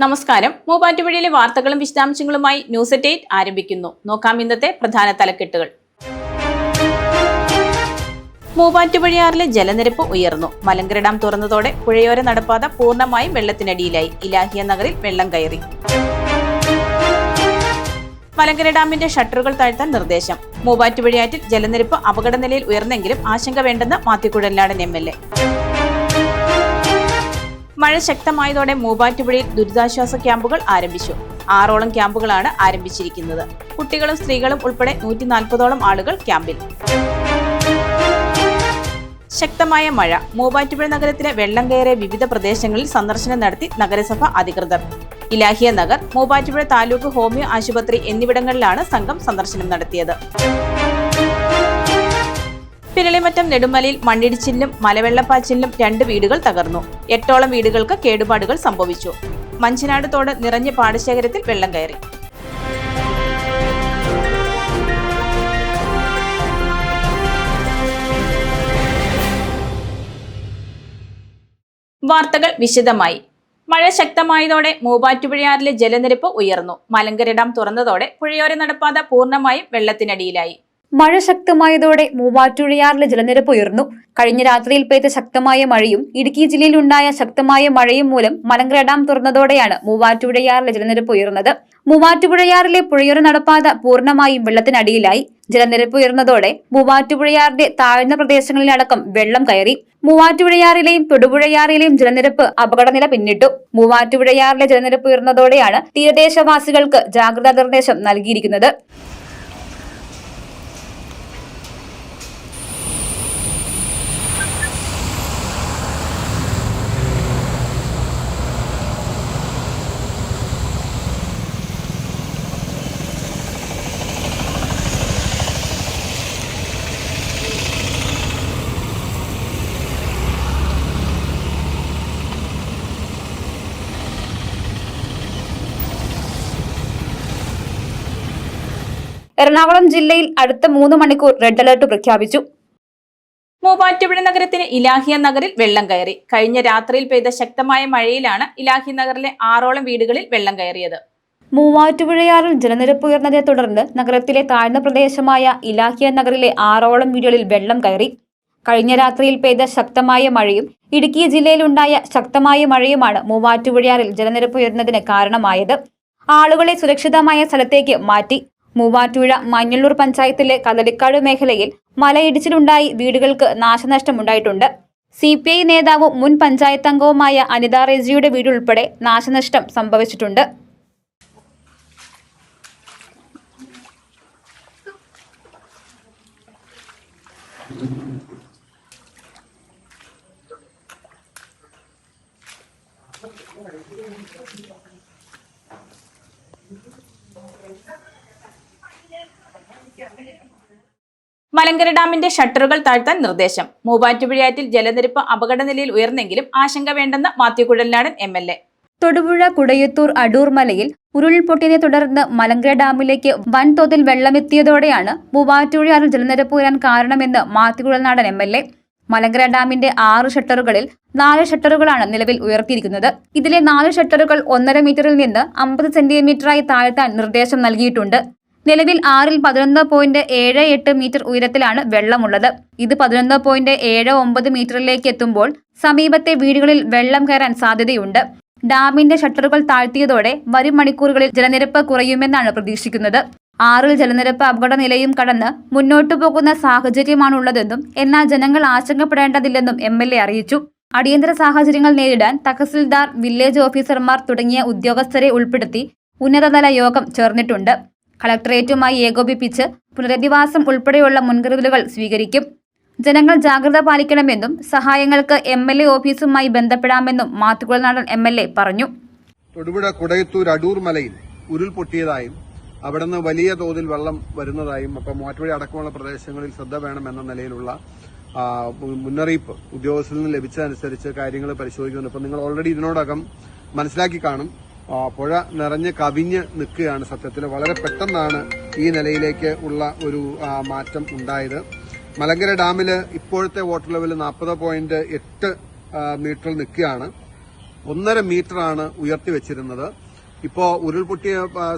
നമസ്കാരം. മൂവാറ്റുപുഴയിലെ വാർത്തകളും വിശദാംശങ്ങളുമായി ന്യൂസ് അറ്റ് 8 ആരംഭിക്കുന്നു. നോക്കാം ഇന്നത്തെ പ്രധാന തലക്കെട്ടുകൾ. മൂവാറ്റുപുഴയാറിലെ ജലനിരപ്പ് ഉയർന്നു. മലങ്കര ഡാം തുറന്നതോടെ പുഴയോര നടപ്പാത പൂർണ്ണമായും വെള്ളത്തിനടിയിലായി. ഇലാഹിയ നഗറിൽ വെള്ളം കയറി. മലങ്കര ഡാമിന്റെ ഷട്ടറുകൾ താഴ്ത്താൻ നിർദ്ദേശം. മൂവാറ്റുപുഴയാറ്റിൽ ജലനിരപ്പ് അപകടനിലയിൽ ഉയർന്നെങ്കിലും ആശങ്ക വേണ്ടെന്ന് മാത്യു കുഴൽനാടൻ MLA. മഴ ശക്തമായതോടെ മൂവാറ്റുപുഴയിൽ ദുരിതാശ്വാസ ക്യാമ്പുകൾ ആരംഭിച്ചു. 6ഓളം ക്യാമ്പുകളാണ് ആരംഭിച്ചിരിക്കുന്നത്. കുട്ടികളും സ്ത്രീകളും ഉൾപ്പെടെ 140ഓളം ആളുകൾ ക്യാമ്പിൽ. ശക്തമായ മഴ. മൂവാറ്റുപുഴ നഗരത്തിലെ വെള്ളം കയറിയ വിവിധ പ്രദേശങ്ങളിൽ സന്ദർശനം നടത്തി നഗരസഭ അധികൃതർ. ഇലാഹിയ നഗർ, മൂവാറ്റുപുഴ താലൂക്ക് ഹോമിയോ ആശുപത്രി എന്നിവിടങ്ങളിലാണ് സംഘം സന്ദർശനം നടത്തിയത്. പിരളിമറ്റം നെടുമലയിൽ മണ്ണിടിച്ചിലിലും മലവെള്ളപ്പാച്ചിലിലും 2 വീടുകൾ തകർന്നു. 8ഓളം വീടുകൾക്ക് കേടുപാടുകൾ സംഭവിച്ചു. മഞ്ചനാട് തോട് നിറഞ്ഞ പാടശേഖരത്തിൽ വെള്ളം കയറി. വാർത്തകൾ വിശദമായി. മഴ ശക്തമായതോടെ മൂവാറ്റുപുഴയാറിലെ ജലനിരപ്പ് ഉയർന്നു. മലങ്കര ഡാം തുറന്നതോടെ പുഴയോര നടപ്പാത പൂർണ്ണമായും വെള്ളത്തിനടിയിലായി. മഴ ശക്തമായതോടെ മൂവാറ്റുപുഴയാറിലെ ജലനിരപ്പ് ഉയർന്നു. കഴിഞ്ഞ രാത്രിയിൽ പെയ്ത ശക്തമായ മഴയും ഇടുക്കി ജില്ലയിലുണ്ടായ ശക്തമായ മഴയും മൂലം മലങ്കര ഡാം തുറന്നതോടെയാണ് മൂവാറ്റുപുഴയാറിലെ ജലനിരപ്പ് ഉയർന്നത്. മൂവാറ്റുപുഴയാറിലെ പുഴയോര നടപ്പാത പൂർണ്ണമായും വെള്ളത്തിനടിയിലായി. ജലനിരപ്പ് ഉയർന്നതോടെ മൂവാറ്റുപുഴയാറിന്റെ താഴ്ന്ന പ്രദേശങ്ങളിലടക്കം വെള്ളം കയറി. മൂവാറ്റുപുഴയാറിലെയും തൊടുപുഴയാറിലെയും ജലനിരപ്പ് അപകടനില പിന്നിട്ടു. മൂവാറ്റുപുഴയാറിലെ ജലനിരപ്പ് ഉയർന്നതോടെയാണ് തീരദേശവാസികൾക്ക് ജാഗ്രതാ നിർദ്ദേശം നൽകിയിരിക്കുന്നത്. എറണാകുളം ജില്ലയിൽ അടുത്ത 3 മണിക്കൂർ റെഡ് അലർട്ട് പ്രഖ്യാപിച്ചു. മൂവാറ്റുപുഴ നഗരത്തിന് ഇലാഹിയ നഗറിൽ വെള്ളം കയറി. കഴിഞ്ഞ രാത്രിയിൽ പെയ്ത ശക്തമായ മഴയിലാണ് ഇലാഹിയ നഗറിലെ 6ഓളം വീടുകളിൽ വെള്ളം കയറിയത്. മൂവാറ്റുപുഴയാറിൽ ജലനിരപ്പ് ഉയർന്നതിനെ തുടർന്ന് നഗരത്തിലെ താഴ്ന്ന പ്രദേശമായ ഇലാഹിയ നഗറിലെ 6ഓളം വീടുകളിൽ വെള്ളം കയറി. കഴിഞ്ഞ രാത്രിയിൽ പെയ്ത ശക്തമായ മഴയും ഇടുക്കി ജില്ലയിലുണ്ടായ ശക്തമായ മഴയുമാണ് മൂവാറ്റുപുഴയാറിൽ ജലനിരപ്പ് ഉയർന്നതിന് കാരണമായത്. ആളുകളെ സുരക്ഷിതമായ സ്ഥലത്തേക്ക് മാറ്റി. മൂവാറ്റുപുഴ മഞ്ഞള്ളൂർ പഞ്ചായത്തിലെ കദളിക്കാട് മേഖലയിൽ മലയിടിച്ചിലുണ്ടായി വീടുകൾക്ക് നാശനഷ്ടമുണ്ടായിട്ടുണ്ട്. CPI നേതാവും മുൻ പഞ്ചായത്ത് അംഗവുമായ അനിത റെജിയുടെ വീടുൾപ്പെടെ നാശനഷ്ടം സംഭവിച്ചിട്ടുണ്ട്. മലങ്കര ഡാമിന്റെ ഷട്ടറുകൾ താഴ്ത്താൻ നിർദ്ദേശം. മൂവാറ്റുപുഴയാറ്റിൽ ജലനിരപ്പ് അപകടനിലയിൽ ഉയർന്നെങ്കിലും ആശങ്ക വേണ്ടെന്ന് മാത്യു കുഴൽനാടൻ MLA. തൊടുപുഴ കുടയത്തൂർ അടൂർ മലയിൽ ഉരുൾപൊട്ടിയതിനെ തുടർന്ന് മലങ്കര ഡാമിലേക്ക് വൻതോതിൽ വെള്ളമെത്തിയതോടെയാണ് മൂവാറ്റുപുഴയാറിൽ ജലനിരപ്പ് ഉയരാൻ കാരണമെന്ന് മാത്യു കുഴൽനാടൻ MLA. മലങ്കര ഡാമിന്റെ 6 ഷട്ടറുകളിൽ 4 ഷട്ടറുകളാണ് നിലവിൽ ഉയർത്തിയിരിക്കുന്നത്. ഇതിലെ 4 ഷട്ടറുകൾ 1.5 മീറ്ററിൽ നിന്ന് 50 സെന്റിമീറ്ററായി താഴ്ത്താൻ നിർദ്ദേശം നൽകിയിട്ടുണ്ട്. നിലവിൽ 6ൽ 11.78 മീറ്റർ ഉയരത്തിലാണ് വെള്ളമുള്ളത്. ഇത് 11.79 മീറ്ററിലേക്ക് എത്തുമ്പോൾ സമീപത്തെ വീടുകളിൽ വെള്ളം കയറാൻ സാധ്യതയുണ്ട്. ഡാമിന്റെ ഷട്ടറുകൾ താഴ്ത്തിയതോടെ വരും മണിക്കൂറുകളിൽ ജലനിരപ്പ് കുറയുമെന്നാണ് പ്രതീക്ഷിക്കുന്നത്. 6ൽ ജലനിരപ്പ് അപകടനിലയും കടന്ന് മുന്നോട്ടു പോകുന്ന സാഹചര്യമാണുള്ളതെന്നും എന്നാൽ ജനങ്ങൾ ആശങ്കപ്പെടേണ്ടതില്ലെന്നും MLA അറിയിച്ചു. അടിയന്തര സാഹചര്യങ്ങൾ നേരിടാൻ തഹസിൽദാർ, വില്ലേജ് ഓഫീസർമാർ തുടങ്ങിയ ഉദ്യോഗസ്ഥരെ ഉൾപ്പെടുത്തി ഉന്നതതല യോഗം ചേർന്നിട്ടുണ്ട്. കളക്ടറേറ്റുമായി ഏകോപിപ്പിച്ച് പുനരധിവാസം ഉൾപ്പെടെയുള്ള മുൻകരുതലുകൾ സ്വീകരിക്കും. ജനങ്ങൾ ജാഗ്രത പാലിക്കണമെന്നും സഹായങ്ങൾക്ക് MLA ഓഫീസുമായി ബന്ധപ്പെടാമെന്നും മാത്യു കുഴൽനാടൻ MLA പറഞ്ഞു. തൊടുപുഴ കുടയത്തൂർ അടൂർ മലയിൽ ഉരുൾപൊട്ടിയതായും അവിടുന്ന് വലിയ തോതിൽ വെള്ളം വരുന്നതായും അപ്പം മൂവാറ്റുപുഴ അടക്കമുള്ള പ്രദേശങ്ങളിൽ ശ്രദ്ധ വേണമെന്ന നിലയിലുള്ള മുന്നറിയിപ്പ് ഉദ്യോഗസ്ഥരിൽ നിന്ന് ലഭിച്ചതനുസരിച്ച് കാര്യങ്ങൾ പരിശോധിക്കുന്നുണ്ട്. അപ്പം നിങ്ങൾ ഓൾറെഡി ഇതിനോടകം മനസ്സിലാക്കി കാണും. പുഴ നിറഞ്ഞ് കവിഞ്ഞ് നിൽക്കുകയാണ്. സത്യത്തിൽ വളരെ പെട്ടെന്നാണ് ഈ നിലയിലേക്ക് ഉള്ള ഒരു മാറ്റം ഉണ്ടായത്. മലങ്കര ഡാമിൽ ഇപ്പോഴത്തെ വാട്ടർ ലെവൽ 40.8 മീറ്ററിൽ നിൽക്കുകയാണ്. 1.5 മീറ്ററാണ് ഉയർത്തി വെച്ചിരുന്നത്. ഇപ്പോൾ ഉരുൾപൊട്ടിയ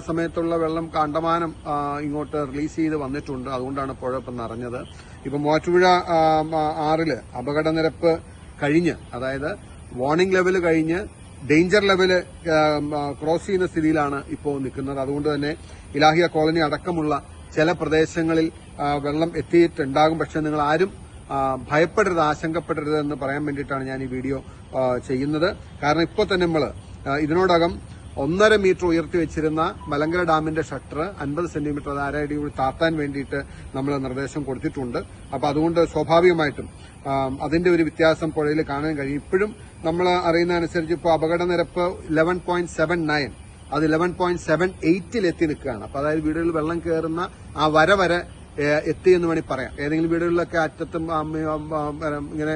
സമയത്തുള്ള വെള്ളം കണ്ടമാനം ഇങ്ങോട്ട് റിലീസ് ചെയ്ത് വന്നിട്ടുണ്ട്. അതുകൊണ്ടാണ് പുഴ ഇപ്പം നിറഞ്ഞത്. ഇപ്പൊ മൂവാറ്റുപുഴ ആറില് അപകടനിരപ്പ് കഴിഞ്ഞ്, അതായത് വാർണിംഗ് ലെവല് കഴിഞ്ഞ് ഡേഞ്ചർ ലെവല് ക്രോസ് ചെയ്യുന്ന സ്ഥിതിയിലാണ് ഇപ്പോൾ നിൽക്കുന്നത്. അതുകൊണ്ട് തന്നെ ഇലാഹിയ കോളനി അടക്കമുള്ള ചില പ്രദേശങ്ങളിൽ വെള്ളം എത്തിയിട്ടുണ്ടാകും. പക്ഷെ നിങ്ങൾ ആരും ഭയപ്പെടരുത്, ആശങ്കപ്പെടരുത് എന്ന് പറയാൻ വേണ്ടിയിട്ടാണ് ഞാൻ ഈ വീഡിയോ ചെയ്യുന്നത്. കാരണം ഇപ്പോൾ തന്നെ നമ്മൾ ഇതിനോടകം 1.5 മീറ്റർ ഉയർത്തി വെച്ചിരുന്ന മലങ്കര ഡാമിന്റെ ഷട്ടർ 50 സെന്റിമീറ്റർ, അത് 1.5 അടി കൂടി താത്താൻ വേണ്ടിയിട്ട് നമ്മൾ നിർദ്ദേശം കൊടുത്തിട്ടുണ്ട്. അപ്പൊ അതുകൊണ്ട് സ്വാഭാവികമായിട്ടും അതിന്റെ ഒരു വ്യത്യാസം പുഴയിൽ കാണാൻ കഴിയും. ഇപ്പോഴും നമ്മൾ അറിയുന്ന അനുസരിച്ച് ഇപ്പോൾ അപകടനിരപ്പ് 11.79, അത് 11.78 എത്തി നിൽക്കുകയാണ്. അപ്പൊ അതായത് വീടുകളിൽ വെള്ളം കയറുന്ന ആ വരെ എത്തി എന്ന് വേണമെങ്കിൽ പറയാം. ഏതെങ്കിലും വീടുകളിലൊക്കെ അറ്റത്തും ഇങ്ങനെ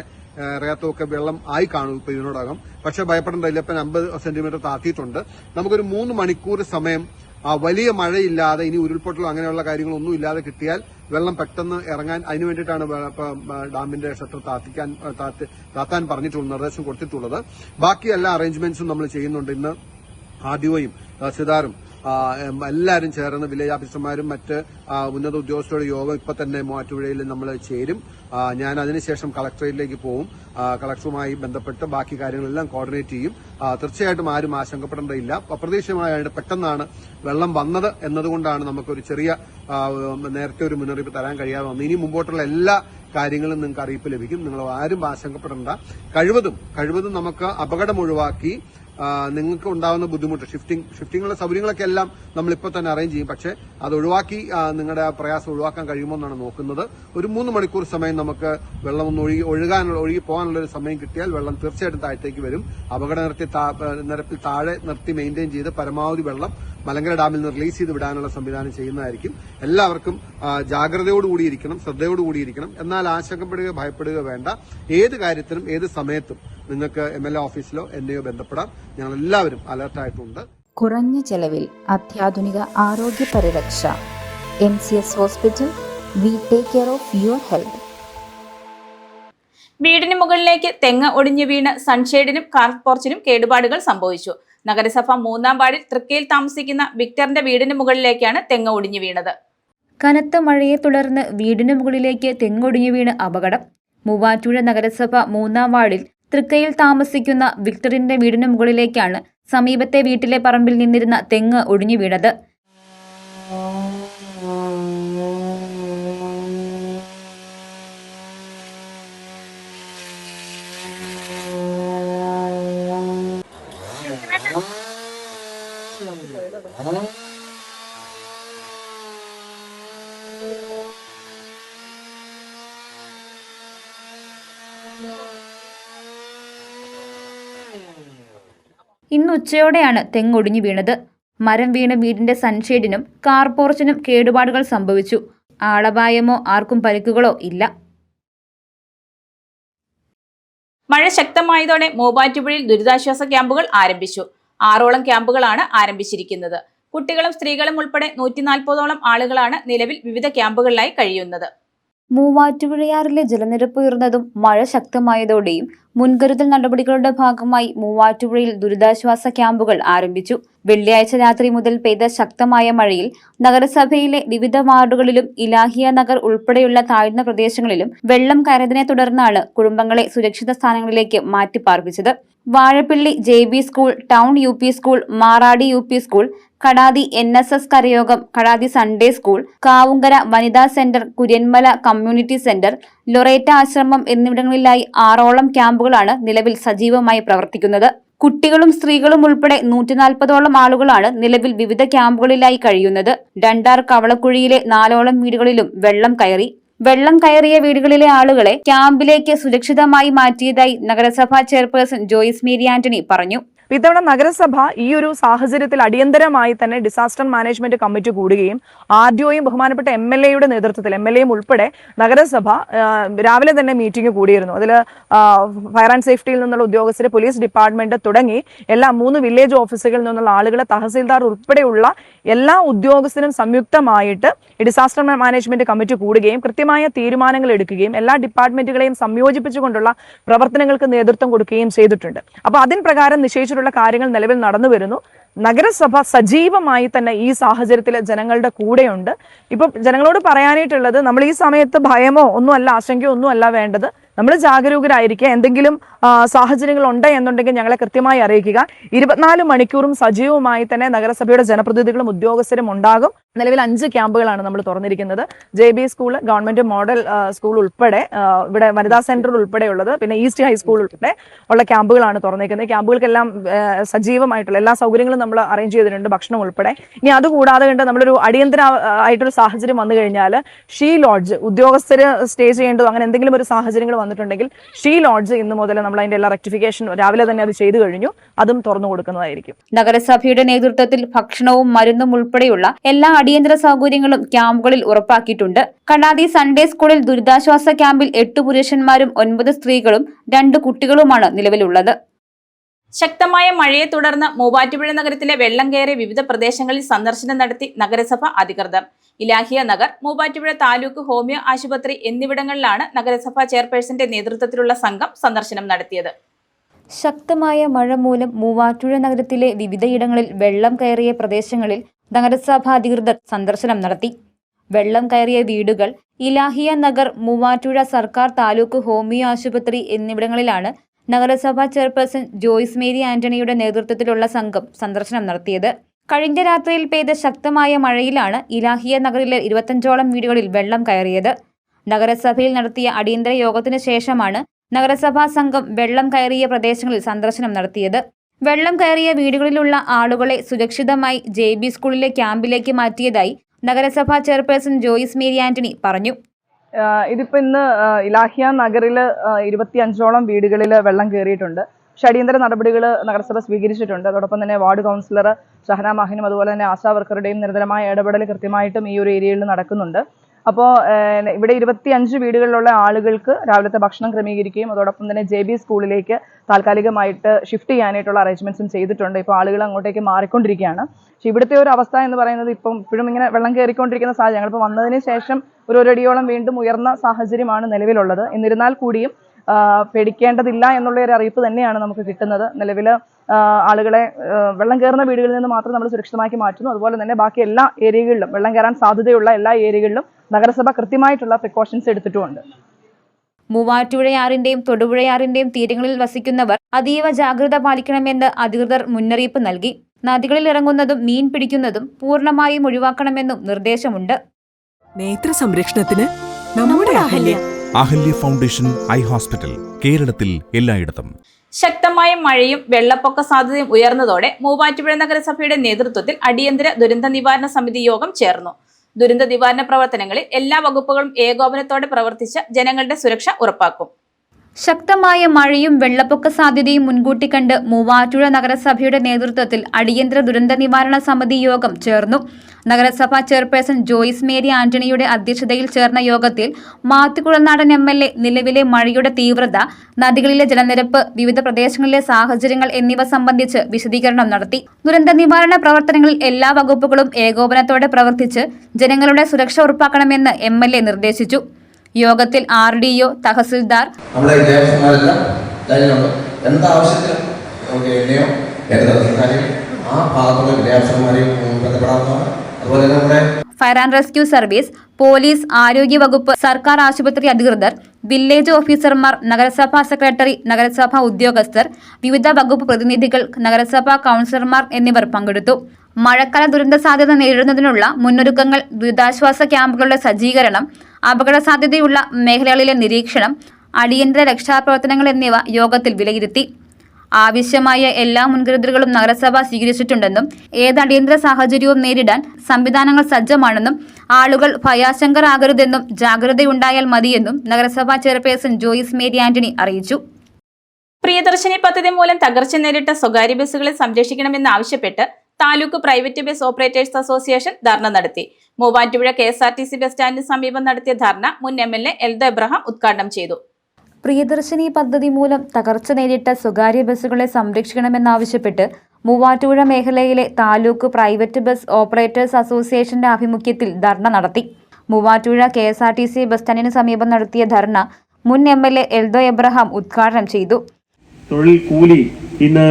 ഇറയത്തൊക്കെ വെള്ളം ആയി കാണും ഇപ്പൊ ഇതിനോടകം. പക്ഷെ ഭയപ്പെടേണ്ട, ഇപ്പം 50 സെന്റിമീറ്റർ താത്തിയിട്ടുണ്ട്. നമുക്കൊരു 3 മണിക്കൂർ സമയം വലിയ മഴയില്ലാതെ, ഇനി ഉരുൾപൊട്ടലോ അങ്ങനെയുള്ള കാര്യങ്ങളൊന്നും ഇല്ലാതെ കിട്ടിയാൽ വെള്ളം പെട്ടെന്ന് ഇറങ്ങാൻ, അതിനു വേണ്ടിയിട്ടാണ് ഡാമിന്റെ ഷട്ടർ താത്താൻ പറഞ്ഞിട്ടുള്ളത്, നിർദ്ദേശം കൊടുത്തിട്ടുള്ളത്. ബാക്കി എല്ലാ അറേഞ്ച്മെന്റ്സും നമ്മൾ ചെയ്യുന്നുണ്ട്. ഇന്ന് ആർഡിഒയും തഹസിൽദാരും എല്ലാവരും ചേർന്ന് വില്ലേജ് ഓഫീസർമാരും മറ്റ് ഉന്നത ഉദ്യോഗസ്ഥരുടെ യോഗം ഇപ്പൊ തന്നെ മൂവാറ്റുപുഴയിൽ നമ്മൾ ചേരും. ഞാൻ അതിനുശേഷം കളക്ടറേറ്റിലേക്ക് പോകും. കളക്ടറുമായി ബന്ധപ്പെട്ട് ബാക്കി കാര്യങ്ങളെല്ലാം കോർഡിനേറ്റ് ചെയ്യും. തീർച്ചയായിട്ടും ആരും ആശങ്കപ്പെടേണ്ടതില്ല. അപ്രതീക്ഷിതമായിട്ട് പെട്ടെന്നാണ് വെള്ളം വന്നത് എന്നതുകൊണ്ടാണ് നമുക്കൊരു ചെറിയ നേരത്തെ ഒരു മുന്നറിയിപ്പ് തരാൻ കഴിയാതെ വന്നത്. ഇനി മുമ്പോട്ടുള്ള എല്ലാ കാര്യങ്ങളും നിങ്ങൾക്ക് അറിയിപ്പ് ലഭിക്കും. നിങ്ങൾ ആരും ആശങ്കപ്പെടേണ്ട. കഴിവതും നമുക്ക് അപകടം ഒഴിവാക്കി നിങ്ങൾക്ക് ഉണ്ടാകുന്ന ബുദ്ധിമുട്ട്, ഷിഫ്റ്റിങ്ങുള്ള സൗകര്യങ്ങളൊക്കെ എല്ലാം നമ്മളിപ്പോൾ തന്നെ അറേഞ്ച് ചെയ്യും. പക്ഷേ അത് ഒഴിവാക്കി നിങ്ങളുടെ പ്രയാസം ഒഴിവാക്കാൻ കഴിയുമെന്നാണ് നോക്കുന്നത്. ഒരു 3 മണിക്കൂർ സമയം നമുക്ക് വെള്ളം ഒന്ന് ഒഴുകി പോകാനുള്ള ഒരു സമയം കിട്ടിയാൽ വെള്ളം തീർച്ചയായിട്ടും താഴത്തേക്ക് വരും. അപകട നിരപ്പിൽ താഴെ നിർത്തി മെയിൻറ്റെയിൻ ചെയ്ത് പരമാവധി വെള്ളം മലങ്കര ഡാമിൽ നിന്ന് റിലീസ് ചെയ്ത് വിടാനുള്ള സംവിധാനം ചെയ്യുന്നതായിരിക്കും. എല്ലാവർക്കും ജാഗ്രതയോടുകൂടിയിരിക്കണം, ശ്രദ്ധയോടുകൂടിയിരിക്കണം. എന്നാൽ ആശങ്കപ്പെടുകയോ ഭയപ്പെടുകയോ വേണ്ട. ഏത് കാര്യത്തിനും ഏത് സമയത്തും നിങ്ങൾക്ക് MLA ഓഫീസിലോ എന്നെയോ ബന്ധപ്പെടാം. ഞങ്ങൾ എല്ലാവരും അലർട്ടായിട്ടുണ്ട്. കുറഞ്ഞ ചെലവിൽ അത്യാധുനിക ആരോഗ്യ പരിരക്ഷ. MCS hospital. We take care of your health. വീടിന് മുകളിലേക്ക് തെങ്ങ് ഒടിഞ്ഞു വീണ് സൺഷെയ്ഡിനും കാർ പോർച്ചിനും കേടുപാടുകൾ സംഭവിച്ചു. നഗരസഭ 3-ാം വാർഡിൽ തൃക്കയിൽ താമസിക്കുന്ന വിക്ടറിന്റെ വീടിന് മുകളിലേക്കാണ് തെങ്ങ് ഒടിഞ്ഞു വീണത്. കനത്ത മഴയെ തുടർന്ന് വീടിന് മുകളിലേക്ക് തെങ്ങൊടിഞ്ഞു വീണ് അപകടം. മൂവാറ്റുപുഴ നഗരസഭ 3-ാം വാർഡിൽ തൃക്കയിൽ താമസിക്കുന്ന വിക്ടറിന്റെ വീടിന് മുകളിലേക്കാണ് സമീപത്തെ വീട്ടിലെ പറമ്പിൽ നിന്നിരുന്ന തെങ്ങ് ഒടിഞ്ഞു വീണത്. ഇന്ന് ഉച്ചയോടെയാണ് തെങ്ങൊടിഞ്ഞു വീണത്. മരം വീണ് വീടിന്റെ സൺഷെയ്ഡിനും കാർ പോർച്ചിനും കേടുപാടുകൾ സംഭവിച്ചു. ആളപായമോ ആർക്കും പരിക്കുകളോ ഇല്ല. മഴ ശക്തമായതോടെ മൂവാറ്റുപുഴയിൽ ദുരിതാശ്വാസ ക്യാമ്പുകൾ ആരംഭിച്ചു. 6ഓളം ക്യാമ്പുകളാണ് ആരംഭിച്ചിരിക്കുന്നത്. കുട്ടികളും സ്ത്രീകളും ഉൾപ്പെടെ 140ഓളം ആളുകളാണ് നിലവിൽ വിവിധ ക്യാമ്പുകളിലായി കഴിയുന്നത്. മൂവാറ്റുപുഴയാറിലെ ജലനിരപ്പ് ഉയർന്നതും മഴ ശക്തമായതോടെയും മുൻകരുതൽ നടപടികളുടെ ഭാഗമായി മൂവാറ്റുപുഴയിൽ ദുരിതാശ്വാസ ക്യാമ്പുകൾ ആരംഭിച്ചു. വെള്ളിയാഴ്ച രാത്രി മുതൽ പെയ്ത ശക്തമായ മഴയിൽ നഗരസഭയിലെ വിവിധ വാർഡുകളിലും ഇലാഹിയ നഗർ ഉൾപ്പെടെയുള്ള താഴ്ന്ന പ്രദേശങ്ങളിലും വെള്ളം കയറിയതിനെ തുടർന്നാണ് കുടുംബങ്ങളെ സുരക്ഷിത സ്ഥാനങ്ങളിലേക്ക് മാറ്റിപ്പാർപ്പിച്ചത്. Vazhappilly JB school, town UP school, Maradi UP school, Kadathi NSS കരയോഗം, കടാതി സൺഡേ സ്കൂൾ, കാവുങ്കര വനിതാ centre, Kuriyanmala community centre, Loreto Ashram എന്നിവിടങ്ങളിലായി 6ഓളം ക്യാമ്പുകളാണ് നിലവിൽ സജീവമായി പ്രവർത്തിക്കുന്നത്. കുട്ടികളും സ്ത്രീകളും ഉൾപ്പെടെ 140ഓളം ആളുകളാണ് നിലവിൽ വിവിധ ക്യാമ്പുകളിലായി കഴിയുന്നത്. ഡണ്ടാർ കവളക്കുഴിയിലെ 4ഓളം വീടുകളിലും വെള്ളം കയറി. വെള്ളം കയറിയ വീടുകളിലെ ആളുകളെ ക്യാമ്പിലേക്ക് സുരക്ഷിതമായി മാറ്റിയതായി നഗരസഭാ ചെയർപേഴ്സൺ ജോയിസ് മേരി ആന്റണി പറഞ്ഞു. ഇത്തവണ നഗരസഭ ഈ ഒരു സാഹചര്യത്തിൽ അടിയന്തരമായി തന്നെ ഡിസാസ്റ്റർ മാനേജ്മെന്റ് കമ്മിറ്റി കൂടുകയും RDOയും ബഹുമാനപ്പെട്ട MLAയുടെ നേതൃത്വത്തിൽ MLAയും ഉൾപ്പെടെ നഗരസഭ രാവിലെ തന്നെ മീറ്റിംഗ് കൂടിയിരുന്നു. അതിൽ ഫയർ ആൻഡ് സേഫ്റ്റിയിൽ നിന്നുള്ള ഉദ്യോഗസ്ഥർ, പോലീസ് ഡിപ്പാർട്ട്മെന്റ് തുടങ്ങി എല്ലാ 3 വില്ലേജ് ഓഫീസുകളിൽ നിന്നുള്ള ആളുകളെ, തഹസീൽദാർ ഉൾപ്പെടെയുള്ള എല്ലാ ഉദ്യോഗസ്ഥരും സംയുക്തമായിട്ട് ഡിസാസ്റ്റർ മാനേജ്മെന്റ് കമ്മിറ്റി കൂടുകയും കൃത്യമായ തീരുമാനങ്ങൾ എടുക്കുകയും എല്ലാ ഡിപ്പാർട്ട്മെന്റുകളെയും സംയോജിപ്പിച്ചുകൊണ്ടുള്ള പ്രവർത്തനങ്ങൾക്ക് നേതൃത്വം കൊടുക്കുകയും ചെയ്തിട്ടുണ്ട്. അപ്പോൾ അതിൻ പ്രകാരം നിശ്ചയിച്ചിട്ടുള്ള കാര്യങ്ങൾ നിലവിൽ നടന്നു വരുന്നു. നഗരസഭ സജീവമായി തന്നെ ഈ സാഹചര്യത്തിൽ ജനങ്ങളുടെ കൂടെയുണ്ട്. ഇപ്പം ജനങ്ങളോട് പറയാനായിട്ടുള്ളത്, നമ്മൾ ഈ സമയത്ത് ഭയമോ ഒന്നുമല്ല, ആശങ്കയോ ഒന്നുമല്ല വേണ്ടത്. നമ്മൾ ജാഗരൂകരായിരിക്കുക. എന്തെങ്കിലും സാഹചര്യങ്ങൾ ഉണ്ട് എന്നുണ്ടെങ്കിൽ ഞങ്ങളെ കൃത്യമായി അറിയിക്കുക. 24 മണിക്കൂറും സജീവമായി തന്നെ നഗരസഭയുടെ ജനപ്രതിനിധികളും ഉദ്യോഗസ്ഥരും ഉണ്ടാകും. നിലവിൽ 5 ക്യാമ്പുകളാണ് നമ്മൾ തുറന്നിരിക്കുന്നത്. JB school, government model school ഉൾപ്പെടെ, ഇവിടെ വനിതാ സെന്റർ ഉൾപ്പെടെയുള്ളത്, പിന്നെ ഈസ്റ്റ് ഹൈസ്കൂൾ ഉൾപ്പെടെ ഉള്ള ക്യാമ്പുകളാണ് തുറന്നിരിക്കുന്നത്. ക്യാമ്പുകൾക്കെല്ലാം സജീവമായിട്ടുള്ള എല്ലാ സൗകര്യങ്ങളും നമ്മൾ അറേഞ്ച് ചെയ്തിട്ടുണ്ട്, ഭക്ഷണം ഉൾപ്പെടെ. ഇനി അതുകൂടാതെ കണ്ട് നമ്മളൊരു അടിയന്തര ആയിട്ടൊരു സാഹചര്യം വന്നു കഴിഞ്ഞാൽ ഷീ ലോഡ്ജ്, ഉദ്യോഗസ്ഥർ സ്റ്റേ ചെയ്യേണ്ടതോ അങ്ങനെ എന്തെങ്കിലും ഒരു സാഹചര്യങ്ങൾ വന്നിട്ടുണ്ടെങ്കിൽ ഷീ ലോഡ്ജ് ഇന്ന് മുതൽ നമ്മൾ അതിന്റെ എല്ലാ റെക്ടിഫിക്കേഷൻ രാവിലെ തന്നെ അത് ചെയ്തു കഴിഞ്ഞു. അതും തുറന്നു കൊടുക്കുന്നതായിരിക്കും. നഗരസഭയുടെ നേതൃത്വത്തിൽ ഭക്ഷണവും മരുന്നും ഉൾപ്പെടെയുള്ള എല്ലാ അടിയന്തര സൗകര്യങ്ങളും ക്യാമ്പുകളിൽ ഉറപ്പാക്കിയിട്ടുണ്ട്. കണ്ണാടി സൺഡേ സ്കൂളിൽ ദുരിതാശ്വാസ ക്യാമ്പിൽ 8 പുരുഷന്മാരും 9 സ്ത്രീകളും 2 കുട്ടികളുമാണ് നിലവിലുള്ളത്. ശക്തമായ മഴയെ തുടർന്ന് മൂവാറ്റുപുഴ നഗരത്തിലെ വെള്ളം കയറിയ വിവിധ പ്രദേശങ്ങളിൽ സന്ദർശനം നടത്തി നഗരസഭ അധികൃതർ. ഇലാഹിയ നഗർ, മൂവാറ്റുപുഴ താലൂക്ക് ഹോമിയോ ആശുപത്രി എന്നിവിടങ്ങളിലാണ് നഗരസഭാ ചെയർപേഴ്സന്റെ നേതൃത്വത്തിലുള്ള സംഘം സന്ദർശനം നടത്തിയത്. ശക്തമായ മഴ മൂലം മൂവാറ്റുപുഴ നഗരത്തിലെ വിവിധയിടങ്ങളിൽ വെള്ളം കയറിയ പ്രദേശങ്ങളിൽ നഗരസഭാ അധികൃതർ സന്ദർശനം നടത്തി. വെള്ളം കയറിയ വീടുകൾ ഇലാഹിയ നഗർ, മൂവാറ്റുപുഴ സർക്കാർ താലൂക്ക് ഹോമിയോ ആശുപത്രി എന്നിവിടങ്ങളിലാണ് നഗരസഭാ ചെയർപേഴ്സൺ ജോയ്സ് മേരി ആന്റണിയുടെ നേതൃത്വത്തിലുള്ള സംഘം സന്ദർശനം നടത്തിയത്. കഴിഞ്ഞ രാത്രിയിൽ പെയ്ത ശക്തമായ മഴയിലാണ് ഇലാഹിയ നഗറിലെ 25ഓളം വീടുകളിൽ വെള്ളം കയറിയത്. നഗരസഭയിൽ നടത്തിയ അടിയന്തര യോഗത്തിന് ശേഷമാണ് നഗരസഭാ സംഘം വെള്ളം കയറിയ പ്രദേശങ്ങളിൽ സന്ദർശനം നടത്തിയത്. വെള്ളം കയറിയ വീടുകളിലുള്ള ആളുകളെ സുരക്ഷിതമായി JB സ്കൂളിലെ ക്യാമ്പിലേക്ക് മാറ്റിയതായി നഗരസഭാ ചെയർപേഴ്സൺ ജോയ്സ് മേരി ആന്റണി പറഞ്ഞു. ഇതിപ്പോൾ ഇന്ന് ഇലാഹിയ നഗറിൽ 25ഓളം വീടുകളിൽ വെള്ളം കയറിയിട്ടുണ്ട്. പക്ഷെ അടിയന്തര നടപടികൾ നഗരസഭ സ്വീകരിച്ചിട്ടുണ്ട്. അതോടൊപ്പം തന്നെ വാർഡ് കൗൺസിലർ ഷഹന മാഹിനും അതുപോലെ തന്നെ ആശാ വർക്കറുടെയും നിരന്തരമായ ഇടപെടൽ കൃത്യമായിട്ടും ഈ ഒരു ഏരിയയിൽ നടക്കുന്നുണ്ട്. അപ്പോൾ ഇവിടെ 25 വീടുകളിലുള്ള ആളുകൾക്ക് രാവിലത്തെ ഭക്ഷണം ക്രമീകരിക്കുകയും അതോടൊപ്പം തന്നെ JB സ്കൂളിലേക്ക് താൽക്കാലികമായിട്ട് ഷിഫ്റ്റ് ചെയ്യാനായിട്ടുള്ള അറേഞ്ച്മെന്റ്സും ചെയ്തിട്ടുണ്ട്. ഇപ്പോൾ ആളുകൾ അങ്ങോട്ടേക്ക് മാറിക്കൊണ്ടിരിക്കുകയാണ്. പക്ഷെ ഇവിടുത്തെ ഒരു അവസ്ഥ എന്ന് പറയുന്നത് ഇപ്പോഴും ഇങ്ങനെ വെള്ളം കയറിക്കൊണ്ടിരിക്കുന്ന സാഹചര്യം. ഞങ്ങളിപ്പോൾ വന്നതിന് ശേഷം ഒരു അടിയോളം വീണ്ടും ഉയർന്ന സാഹചര്യമാണ് നിലവിലുള്ളത്. എന്നിരുന്നാൽ കൂടിയും പേടിക്കേണ്ടതില്ല എന്നുള്ള ഒരു അറിയിപ്പ് തന്നെയാണ് നമുക്ക് കിട്ടുന്നത്. നിലവിൽ ആളുകളെ വെള്ളം കയറുന്ന വീടുകളിൽ നിന്ന് മാത്രം നമ്മൾ സുരക്ഷിതമാക്കി മാറ്റുന്നു. അതുപോലെ തന്നെ ബാക്കി എല്ലാ ഏരിയകളിലും വെള്ളം കയറാൻ സാധ്യതയുള്ള എല്ലാ ഏരിയകളിലും നഗരസഭ കൃത്യമായിട്ടുള്ള പ്രിക്കോഷൻസ് എടുത്തിട്ടുമുണ്ട്. മൂവാറ്റുപുഴയാറിന്റെയും തൊടുപുഴയാറിന്റെയും തീരങ്ങളിൽ വസിക്കുന്നവർ അതീവ ജാഗ്രത പാലിക്കണമെന്ന് അധികൃതർ മുന്നറിയിപ്പ് നൽകി. നദികളിൽ ഇറങ്ങുന്നതും മീൻ പിടിക്കുന്നതും പൂർണ്ണമായും ഒഴിവാക്കണമെന്നും നിർദ്ദേശമുണ്ട്. നേത്ര സംരക്ഷണത്തിന് നമ്മുടെ അഹല്യ ഫൗണ്ടേഷൻ ഐ ഹോസ്പിറ്റൽ, കേരളത്തിൽ എല്ലായിടത്തും. ശക്തമായ മഴയും വെള്ളപ്പൊക്ക സാധ്യതയും ഉയർന്നതോടെ മൂവാറ്റുപുഴ നഗരസഭയുടെ നേതൃത്വത്തിൽ അടിയന്തര ദുരന്ത നിവാരണ സമിതി യോഗം ചേർന്നു. ദുരന്ത നിവാരണ പ്രവർത്തനങ്ങളിൽ എല്ലാ വകുപ്പുകളും ഏകോപനത്തോടെ പ്രവർത്തിച്ച് ജനങ്ങളുടെ സുരക്ഷ ഉറപ്പാക്കും. ശക്തമായ മഴയും വെള്ളപ്പൊക്ക സാധ്യതയും മുൻകൂട്ടി കണ്ട് മൂവാറ്റുപുഴ നഗരസഭയുടെ നേതൃത്വത്തിൽ അടിയന്തര ദുരന്ത നിവാരണ സമിതി യോഗം ചേർന്നു. നഗരസഭാ ചെയർപേഴ്സൺ ജോയ്സ് മേരി ആന്റണിയുടെ അധ്യക്ഷതയിൽ ചേർന്ന യോഗത്തിൽ മാത്യു കുഴൽനാടൻ MLA നിലവിലെ മഴയുടെ തീവ്രത, നദികളിലെ ജലനിരപ്പ്, വിവിധ പ്രദേശങ്ങളിലെ സാഹചര്യങ്ങൾ എന്നിവ സംബന്ധിച്ച് വിശദീകരണം നടത്തി. ദുരന്ത നിവാരണ പ്രവർത്തനങ്ങളിൽ എല്ലാ വകുപ്പുകളും ഏകോപനത്തോടെ പ്രവർത്തിച്ച് ജനങ്ങളുടെ സുരക്ഷ ഉറപ്പാക്കണമെന്ന് MLA നിർദ്ദേശിച്ചു. യോഗത്തിൽ RDO, tahsildar, fire and rescue service, police, ആരോഗ്യ വകുപ്പ്, സർക്കാർ ആശുപത്രി അധികൃതർ, വില്ലേജ് ഓഫീസർമാർ, നഗരസഭാ സെക്രട്ടറി, നഗരസഭാ ഉദ്യോഗസ്ഥർ, വിവിധ വകുപ്പ് പ്രതിനിധികൾ, നഗരസഭാ കൗൺസിലർമാർ എന്നിവർ പങ്കെടുത്തു. മഴക്കാല ദുരന്ത സാധ്യത നേരിടുന്നതിനുള്ള മുന്നൊരുക്കങ്ങൾ, ദുരിതാശ്വാസ ക്യാമ്പുകളുടെ സജ്ജീകരണം, അപകട സാധ്യതയുള്ള മേഖലകളിലെ നിരീക്ഷണം, അടിയന്തര രക്ഷാപ്രവർത്തനങ്ങൾ എന്നിവ യോഗത്തിൽ വിലയിരുത്തി. ആവശ്യമായ എല്ലാ മുൻകരുതലുകളും നഗരസഭ സ്വീകരിച്ചിട്ടുണ്ടെന്നും ഏത് അടിയന്തര സാഹചര്യവും നേരിടാൻ സംവിധാനങ്ങൾ സജ്ജമാണെന്നും ആളുകൾ ഭയാശങ്കരാകരുതെന്നും ജാഗ്രതയുണ്ടായാൽ മതിയെന്നും നഗരസഭാ ചെയർപേഴ്സൺ ജോയ്സ് മേരി ആന്റണി അറിയിച്ചു. പ്രിയദർശിനി പദ്ധതി മൂലം തകർച്ച നേരിട്ട സ്വകാര്യ ബസ്സുകളെ സംരക്ഷിക്കണമെന്നാവശ്യപ്പെട്ട് taluk private bus operators association dharna നടത്തി. മൂവാറ്റുപുഴ KSRTC ബസ് സ്റ്റാൻഡിന് സമീപം നടത്തിയ ധർണ മുൻ MLA എൽദോ എബ്രഹാം ഉദ്ഘാടനം ചെയ്തു. പ്രിയദർശിനി പദ്ധതി മൂലം തകർച്ച നേരിട്ട സ്വകാര്യ ബസ്സുകളെ സംരക്ഷിക്കണമെന്നാവശ്യപ്പെട്ട് മൂവാറ്റുപുഴ മേഖലയിലെ താലൂക്ക് പ്രൈവറ്റ് ബസ് ഓപ്പറേറ്റേഴ്സ് അസോസിയേഷന്റെ ആഭിമുഖ്യത്തിൽ ധർണ നടത്തി. മൂവാറ്റുപുഴ KSRTC ബസ് സ്റ്റാൻഡിന് സമീപം നടത്തിയ ധർണ മുൻ MLA എൽദോ എബ്രഹാം ഉദ്ഘാടനം ചെയ്തു. തൊഴിൽ കൂലി ഇന്ന്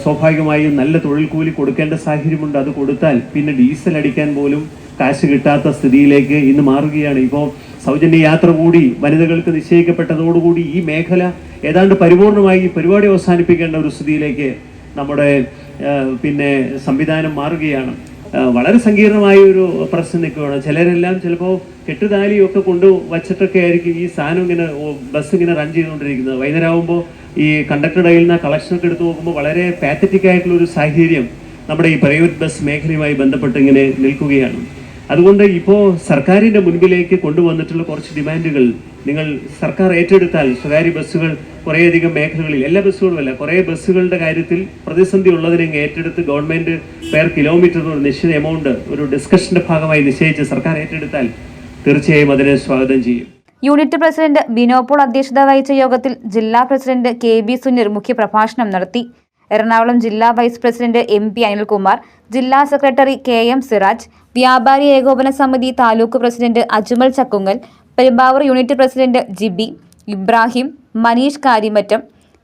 സ്വാഭാവികമായും നല്ല തൊഴിൽ കൂലി കൊടുക്കേണ്ട സാഹചര്യമുണ്ട്. അത് കൊടുത്താൽ പിന്നെ ഡീസൽ അടിക്കാൻ പോലും കാശ് കിട്ടാത്ത സ്ഥിതിയിലേക്ക് ഇന്ന് മാറുകയാണ്. ഇപ്പോൾ സൗജന്യ യാത്ര കൂടി വനിതകൾക്ക് നിശ്ചയിക്കപ്പെട്ടതോടുകൂടി ഈ മേഖല ഏതാണ്ട് പരിപൂർണമായി ഈ പരിപാടി അവസാനിപ്പിക്കേണ്ട ഒരു സ്ഥിതിയിലേക്ക് നമ്മുടെ സംവിധാനം മാറുകയാണ്. വളരെ സങ്കീർണമായ ഒരു പ്രശ്നം നിൽക്കുകയാണ്. ചിലരെല്ലാം ചിലപ്പോൾ കെട്ടുതാലിയൊക്കെ കൊണ്ട് വച്ചിട്ടൊക്കെ ആയിരിക്കും ഈ സാധനം ഇങ്ങനെ ബസ് ഇങ്ങനെ റൺ ചെയ്തുകൊണ്ടിരിക്കുന്നത്. വൈകുന്നേരമാകുമ്പോൾ ഈ കണ്ടക്ടറുടെ കയ്യിൽ നിന്ന് കളക്ഷനൊക്കെ എടുത്ത് നോക്കുമ്പോൾ വളരെ പാത്തറ്റിക് ആയിട്ടുള്ള ഒരു സാഹചര്യം നമ്മുടെ ഈ പ്രൈവറ്റ് ബസ് മേഖലയുമായി ബന്ധപ്പെട്ട് ഇങ്ങനെ നിൽക്കുകയാണ്. അതുകൊണ്ട് ഇപ്പോൾ സർക്കാരിൻ്റെ മുൻപിലേക്ക് കൊണ്ടുവന്നിട്ടുള്ള കുറച്ച് ഡിമാൻഡുകൾ നിങ്ങൾ സർക്കാർ ഏറ്റെടുത്താൽ സ്വകാര്യ ബസ്സുകൾ കുറേയധികം മേഖലകളിൽ, എല്ലാ ബസ്സുകളുമല്ല, കുറേ ബസ്സുകളുടെ കാര്യത്തിൽ പ്രതിസന്ധി ഉള്ളതിനെ ഏറ്റെടുത്ത് ഗവൺമെൻറ് പെർ കിലോമീറ്റർ ഒരു നിശ്ചിത എമൗണ്ട് ഒരു ഡിസ്കഷൻ്റെ ഭാഗമായി നിശ്ചയിച്ച് സർക്കാർ ഏറ്റെടുത്താൽ തീർച്ചയായും അതിനെ സ്വാഗതം ചെയ്യും. യൂണിറ്റ് പ്രസിഡന്റ് ബിനോപോൾ അധ്യക്ഷത വഹിച്ച യോഗത്തിൽ ജില്ലാ പ്രസിഡന്റ് KB സുനിർ മുഖ്യപ്രഭാഷണം നടത്തി. എറണാകുളം ജില്ലാ വൈസ് പ്രസിഡന്റ് MP അനിൽകുമാർ, ജില്ലാ സെക്രട്ടറി KM സിറാജ്, വ്യാപാരി ഏകോപന സമിതി taluk president Ajmal Chakkungal, Perumbavoor unit president Jibi, Ibrahim, Manish Karimattam,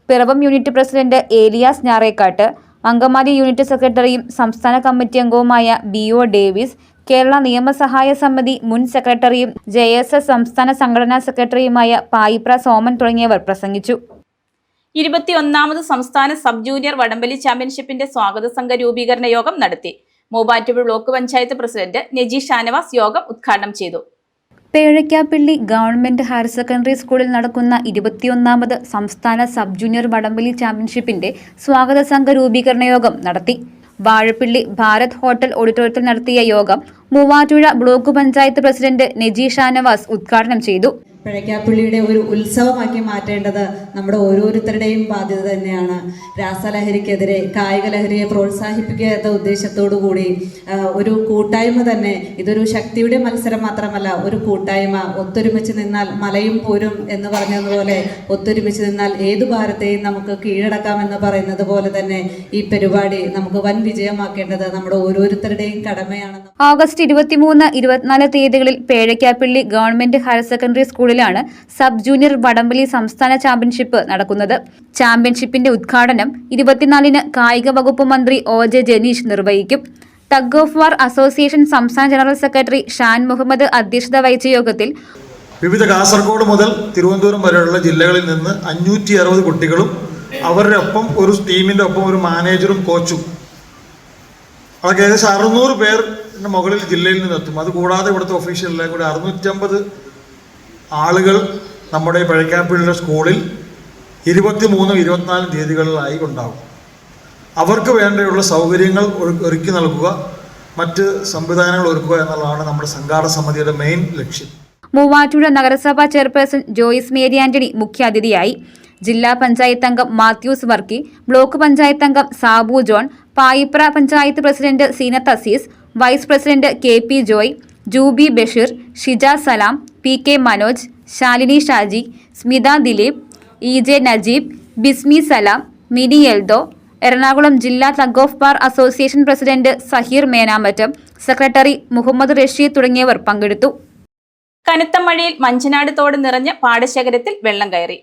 Piravom unit president Elias Njarekkattu, Angamaly unit സെക്രട്ടറിയും സംസ്ഥാന കമ്മിറ്റി അംഗവുമായ BO ഡേവിസ്, കേരള നിയമസഹായ സമിതി മുൻ സെക്രട്ടറിയും JSS സംസ്ഥാന സംഘടനാ സെക്രട്ടറിയുമായ പായിപ്ര സോമൻ തുടങ്ങിയവർ പ്രസംഗിച്ചു. 21ാമത് സംസ്ഥാന സബ് ജൂനിയർ വടംവലി ചാമ്പ്യൻഷിപ്പിന്റെ സ്വാഗത സംഘ രൂപീകരണ യോഗം നടത്തി. മൂവാറ്റുപുഴ ബ്ലോക്ക് പഞ്ചായത്ത് പ്രസിഡന്റ് നജി ഷാനവാസ് യോഗം ഉദ്ഘാടനം ചെയ്തു. പേഴയ്ക്കാപ്പിള്ളി ഗവൺമെന്റ് ഹയർ സെക്കൻഡറി സ്കൂളിൽ നടക്കുന്ന 21ാമത് സംസ്ഥാന സബ് ജൂനിയർ വടംവലി ചാമ്പ്യൻഷിപ്പിന്റെ സ്വാഗത സംഘ രൂപീകരണ യോഗം നടത്തി. വാഴപ്പിള്ളി ഭാരത് ഹോട്ടൽ ഓഡിറ്റോറിയത്തിൽ നടത്തിയ യോഗം മൂവാറ്റുപുഴ ബ്ലോക്ക് പഞ്ചായത്ത് പ്രസിഡന്റ് നജി ഷാനവാസ് ഉദ്ഘാടനം ചെയ്തു. പേഴയ്ക്കാപ്പിള്ളിയുടെ ഒരു ഉത്സവമാക്കി മാറ്റേണ്ടത് നമ്മുടെ ഓരോരുത്തരുടെയും ബാധ്യത തന്നെയാണ്. രാസലഹരിക്കെതിരെ കായിക ലഹരിയെ പ്രോത്സാഹിപ്പിക്കുക എന്ന ഉദ്ദേശത്തോടു കൂടി ഒരു കൂട്ടായ്മ തന്നെ, ഇതൊരു ശക്തിയുടെ മത്സരം മാത്രമല്ല, ഒരു കൂട്ടായ്മ. ഒത്തൊരുമിച്ച് നിന്നാൽ മലയും പോരും എന്ന് പറഞ്ഞതുപോലെ ഒത്തൊരുമിച്ച് നിന്നാൽ ഏതു ഭാരത്തെയും നമുക്ക് കീഴടക്കാമെന്ന് പറയുന്നത് പോലെ തന്നെ ഈ പരിപാടി നമുക്ക് വൻ വിജയമാക്കേണ്ടത് നമ്മുടെ ഓരോരുത്തരുടെയും കടമയാണെന്ന്. ഓഗസ്റ്റ് 23, 24 തീയതികളിൽ പേഴയ്ക്കാപ്പിള്ളി ഗവൺമെന്റ് ഹയർ സെക്കൻഡറി സ്കൂളിലാണ് സബ് ജൂനിയർ വടംവലി സംസ്ഥാന ചാമ്പ്യൻഷിപ്പ് നടക്കുന്നത്. ചാമ്പ്യൻഷിപ്പിന്റെ ഉദ്ഘാടനം 24-ന് കായിക വകുപ്പ് മന്ത്രി OJ ജനീഷ് നിർവഹിക്കും. തഗ് ഓഫ് വാർ അസോസിയേഷൻ സംസ്ഥാന ജനറൽ സെക്രട്ടറി ഷാൻ മുഹമ്മദ് അധ്യക്ഷത വഹിച്ച യോഗത്തിൽ വിവിധ കാസർഗോഡ് മുതൽ തിരുവനന്തപുരം വരെയുള്ള ജില്ലകളിൽ നിന്ന് 560 കുട്ടികളും അവരുടെ ഒപ്പം ഒരു ടീമിന്റെ ഒപ്പം ഒരു മാനേജറും കോച്ചും, അതൊക്കെ ഏകദേശം 600 പേരിന് മുകളിൽ ജില്ലയിൽ നിന്ന് എത്തും. അതുകൂടാതെ ഇവിടുത്തെ ഒഫീഷ്യലിലെ കൂടി 650 ആളുകൾ നമ്മുടെ പേഴയ്ക്കാപ്പിള്ളിയുടെ സ്കൂളിൽ 23, 24 തീയതികളിലായി ഉണ്ടാകും. അവർക്ക് വേണ്ടിയുള്ള സൗകര്യങ്ങൾ ഒരുക്കി നൽകുക, മറ്റ് സംവിധാനങ്ങൾ ഒരുക്കുക എന്നുള്ളതാണ് നമ്മുടെ സംഘാടക സമിതിയുടെ മെയിൻ ലക്ഷ്യം. മൂവാറ്റുപുഴ നഗരസഭാ ചെയർപേഴ്സൺ ജോയിസ് മേരി ആന്റണി മുഖ്യാതിഥിയായി. ജില്ലാ പഞ്ചായത്ത് അംഗം മാത്യൂസ് വർക്കി, ബ്ലോക്ക് പഞ്ചായത്ത് അംഗം Sabu John, Payipra panchayat president Zeenath Aziz, vice president KP Joy, Jubi Basheer, Shija Salam, PK Manoj, Shalini Shaji, Smitha Dileep, EJ Najeeb, Bismi Salam, Mini Eldho, Ernakulam ജില്ലാ tug of war association president Zaheer Menamattam, secretary Muhammad Rasheed തുടങ്ങിയവർ പങ്കെടുത്തു. കനത്ത മഴയിൽ മഞ്ചനാട് തോട് നിറഞ്ഞ പാടശേഖരത്തിൽ വെള്ളം കയറി.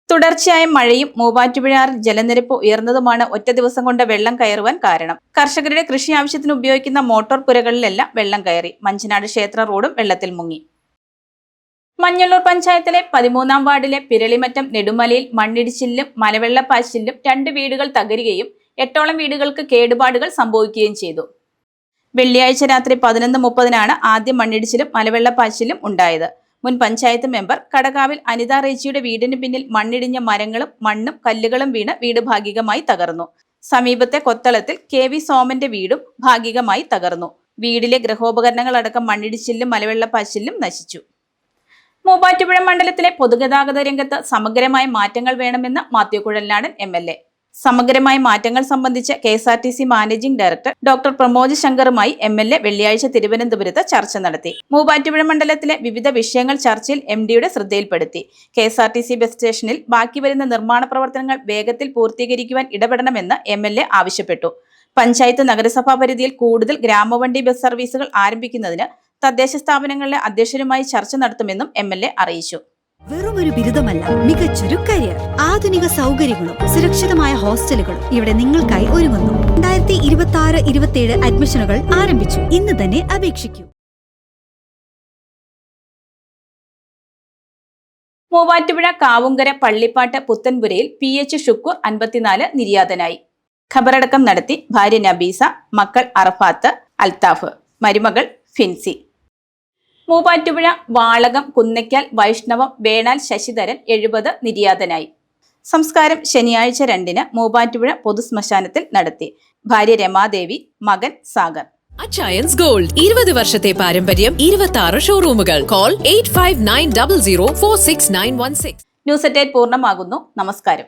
തുടർച്ചയായ മഴയും മൂവാറ്റുപുഴയാറിൽ ജലനിരപ്പ് ഉയർന്നതുമാണ് ഒറ്റ ദിവസം കൊണ്ട് വെള്ളം കയറുവാൻ കാരണം. കർഷകരുടെ കൃഷി ആവശ്യത്തിന് ഉപയോഗിക്കുന്ന മോട്ടോർ പുരകളിലെല്ലാം വെള്ളം കയറി. മഞ്ചനാട് ക്ഷേത്ര റോഡും വെള്ളത്തിൽ മുങ്ങി. മഞ്ഞള്ളൂർ പഞ്ചായത്തിലെ 13ാം വാർഡിലെ പിരളിമറ്റം നെടുമലയിൽ മണ്ണിടിച്ചിലും മലവെള്ളപ്പാച്ചിലും 2 വീടുകൾ തകരുകയും 8ഓളം വീടുകൾക്ക് കേടുപാടുകൾ സംഭവിക്കുകയും ചെയ്തു. വെള്ളിയാഴ്ച രാത്രി 11:30-നാണ് ആദ്യം മണ്ണിടിച്ചിലും മലവെള്ളപ്പാച്ചിലും ഉണ്ടായത്. മുൻ പഞ്ചായത്ത് മെമ്പർ കടകാവിൽ അനിത റേച്ചിയുടെ വീടിന് പിന്നിൽ മണ്ണിടിഞ്ഞ മരങ്ങളും മണ്ണും കല്ലുകളും വീണ് വീട് ഭാഗികമായി തകർന്നു. സമീപത്തെ കൊത്തളത്തിൽ KV സോമന്റെ വീടും ഭാഗികമായി തകർന്നു. വീടിലെ ഗൃഹോപകരണങ്ങളടക്കം മണ്ണിടിച്ചിലും മലവെള്ളപ്പാച്ചിലും നശിച്ചു. മൂവാറ്റുപുഴ മണ്ഡലത്തിലെ പൊതുഗതാഗത രംഗത്ത് സമഗ്രമായ മാറ്റങ്ങൾ വേണമെന്ന് മാത്യു കുഴൽനാടൻ MLA. സമഗ്രമായ മാറ്റങ്ങൾ സംബന്ധിച്ച് KSRTC managing director doctor Pramod ശങ്കറുമായി MLA വെള്ളിയാഴ്ച തിരുവനന്തപുരത്ത് ചർച്ച നടത്തി. മൂവാറ്റുപുഴ മണ്ഡലത്തിലെ വിവിധ വിഷയങ്ങൾ ചർച്ചയിൽ MDയുടെ ശ്രദ്ധയിൽപ്പെടുത്തി. KSRTC ബസ് സ്റ്റേഷനിൽ ബാക്കി വരുന്ന നിർമ്മാണ പ്രവർത്തനങ്ങൾ വേഗത്തിൽ പൂർത്തീകരിക്കുവാൻ ഇടപെടണമെന്ന് MLA ആവശ്യപ്പെട്ടു. പഞ്ചായത്ത് നഗരസഭാ പരിധിയിൽ കൂടുതൽ ഗ്രാമവണ്ടി ബസ് സർവീസുകൾ ആരംഭിക്കുന്നതിന് തദ്ദേശ സ്ഥാപനങ്ങളിലെ അധ്യക്ഷരുമായി ചർച്ച നടത്തുമെന്നും MLA അറിയിച്ചു. വെറുമൊരു ബിരുദമല്ല, മികച്ചൊരു കരിയർ. ആധുനിക സൗകര്യങ്ങളും സുരക്ഷിതമായ ഹോസ്റ്റലുകളും ഇവിടെ നിങ്ങൾക്കായി ഒരുങ്ങുന്നു. 2026-27 അഡ്മിഷനുകൾ ആരംഭിച്ചു. ഇന്ന് തന്നെ അപേക്ഷിക്കൂ. മൂവാറ്റുപുഴ കാവുങ്കര പള്ളിപ്പാട്ട് പുത്തൻപുരയിൽ PH ഷുക്കൂർ 54 നിര്യാതനായി. ഖബറടക്കം നടത്തി ഭാര്യ നബീസ, മക്കൾ അറഫാത്ത്, അൽത്താഫ്, മരുമകൾ ഫിൻസി. മൂവാറ്റുപുഴ വാളകം കുന്നയ്ക്കാൽ വൈഷ്ണവം വേണാൽ ശശിധരൻ 70 നിര്യാതനായി. സംസ്കാരം ശനിയാഴ്ച 2-ന് മൂവാറ്റുപുഴ പൊതുശ്മശാനത്തിൽ നടത്തി. ഭാര്യ രമാദേവി, മകൻ സാഗർ. അച്ചയൻസ് ഗോൾഡ് 20 വർഷത്തെ പാരമ്പര്യം, 26 ഷോറൂമുകൾ. കോൾ 8590046916. ന്യൂസ് അറ്റ് 8 പൂർണ്ണമാകുന്നു. നമസ്കാരം.